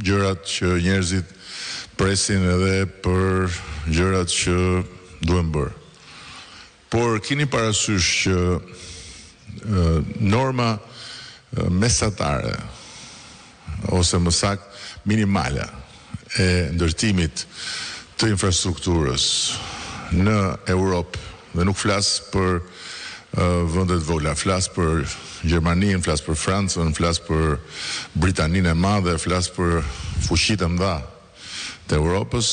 gjërat që njerëzit presin edhe për gjërat që duhen bërë. Por keni parasysh që norma mesatare ose më saktë minimale e ndërtimit të infrastrukturës në Europë, dhe nuk flas për vendet vogla, flas për Gjermaninë, flas për Francën, flas për Britaninë e Madhe, flas për fuqitë e mëdha të Europës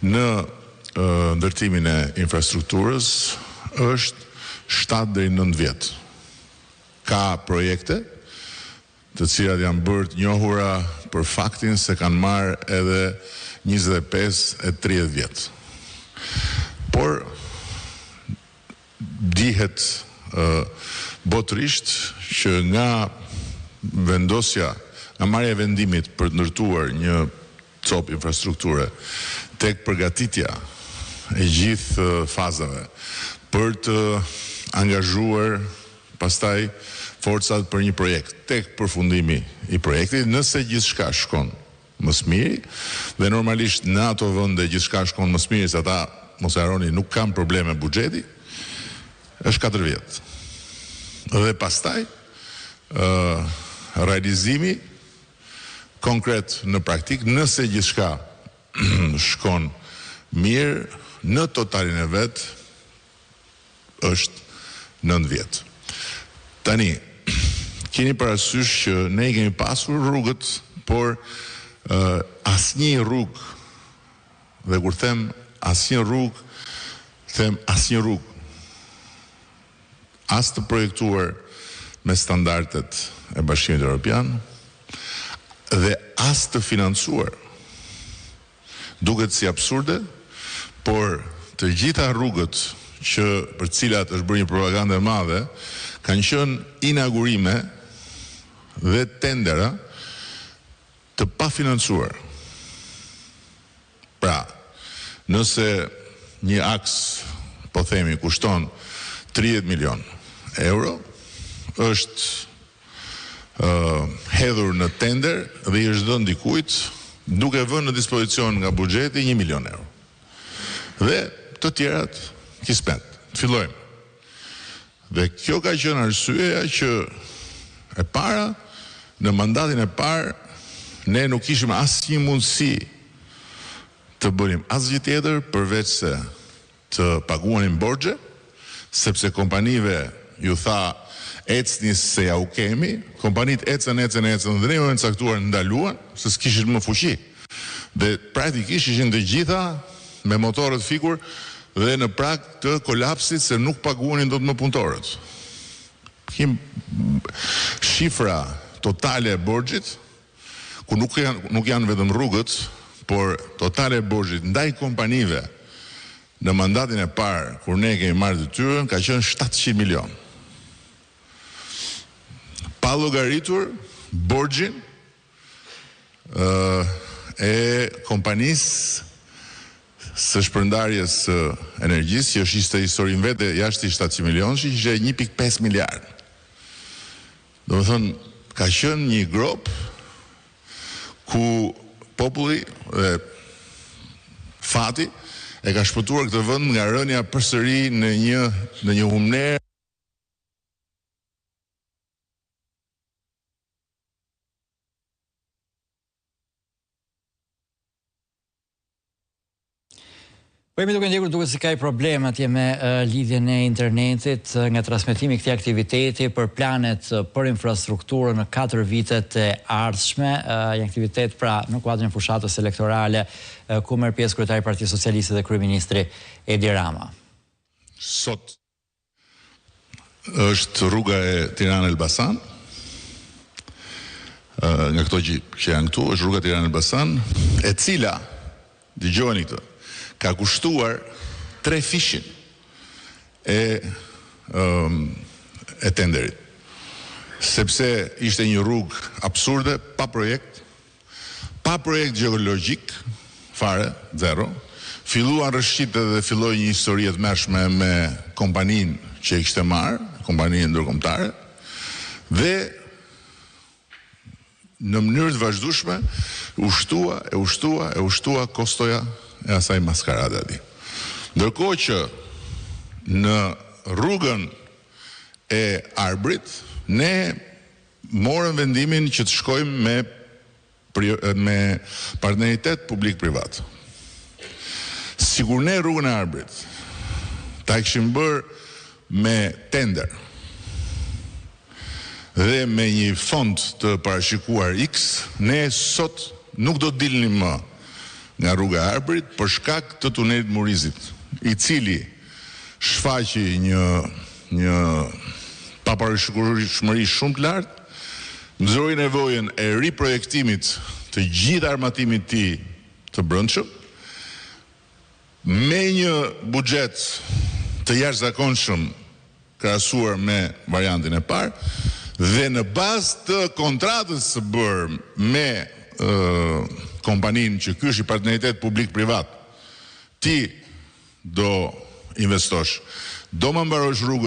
në ndërtimin e infrastrukturës është 7 deri në 9 vjet. Ka projekte të cilat janë bërë të njohura për faktin se kanë marrë edhe 25 e 30 vjet. Por dihet botërisht që nga vendosja, nga marrja e vendimit për të ndërtuar një copë infrastrukture tek përgatitja e gjithë fazave për të angazhuar pastaj forcat për një projekt tek përfundimi i projektit, nëse gjithçka shkon më së miri, dhe normalisht në ato vende gjithçka shkon më së miri, se ata mos e harroni nuk kanë probleme buxheti, është 4 vjet. Dhe pastaj realizimi konkret në praktik, nëse gjithçka shkon mirë, në totalin e vet është 9 vjet. Tani, keni parasysh që ne kemi pasur rrugët, por asnjë rrugë, dhe kur them asnjë rrugë, them asnjë rrugë, as të projektuar me standardet e Bashkimit Evropian dhe as të financuar. Duket si absurde, por të gjitha rrugët që për cilat është bërë një propagandë e madhe kanë qenë inaugurime dhe tendera të pafinancuar. Pra, nëse një aks, po themi, kushton 30 milion euro, është hedhur në tender dhe i është dhënë dikujt duke vënë në dispozicion nga buxheti 1 milion euro. Dhe të tjerat kismet. Fillojmë. Dhe kjo ka qenë arsyeja që e para, në mandatin e parë, ne nuk kishim asnjë mundësi të bënim asgjë tjetër përveç se të paguanim borxhe, sepse kompanive ju tha ecni se ja u kemi, kompanitë ecën dhe në momentin e caktuar ndaluan se s'kishin më fuqi. Dhe praktikisht ishin të gjitha me motorët fikur dhe në prag të kolapsit se nuk paguanin dot më punëtorët. Shifra totale e borxhit, ku nuk janë vetëm rrugët, por totale e borxhit ndaj kompanive në mandatin e parë, kur ne kemi marrë detyrën, ka qenë 700 milion. Pa llogaritur borxhin e kompanisë së shpërndarjes së energjisë, që është ishte historinë vete jashtë 700 milion, që ishte 1.5 miliard. Do të thënë, ka qenë një grop ku populli dhe fati e ka shpëtuar këtë vend nga rënja përsëri në një humner. Po jemi duke ndjekur duke si ka i problem atje me lidhjen e internetit nga transmetimi këtij aktiviteti për planet për infrastrukturën në 4 vitet e ardhshme, një aktivitet pra në kuadrin e fushatës elektorale ku merr pjesë kryetari i Partisë Socialiste dhe kryeministri Edi Rama. Sot është rruga e Tirana-Elbasan. Nga këto që janë këtu, është rruga Tirana-Elbasan, e cila, dëgjoni këtë, ka kushtuar 3 fishin e tenderit. Sepse ishte një rrugë absurde, pa projekt geologjik, fare, zero. Filluan rëshqitë dhe filloi një histori e tmerrshme me kompaninë që e kishte marrë, kompaninë ndërkombëtare, dhe në mënyrë të vazhdueshme ushtua kostoja e asaj maskarade aty. Ndërkohë që në rrugën e Arbrit ne morëm vendimin që të shkojmë me partneritet publik-privat. Sigur ne rrugën e Arbrit ta kishim bërë me tender dhe me një fond të parashikuar X, ne sot nuk do të dilnim më nga rruga e Arbrit për shkak të tunelit Murizit, i cili shfaqi një paparashikueshmëri shumë të lartë, nxoroi nevojën e riprojektimit të gjithë armatimit të tij të brendshëm, me një buxhet të jashtëzakonshëm krahasuar me variantin e parë, dhe në bazë të kontratës së bërë me kompaninë që ky është i partneritet publik-privat, ti do investosh, do më mbarosh rrugën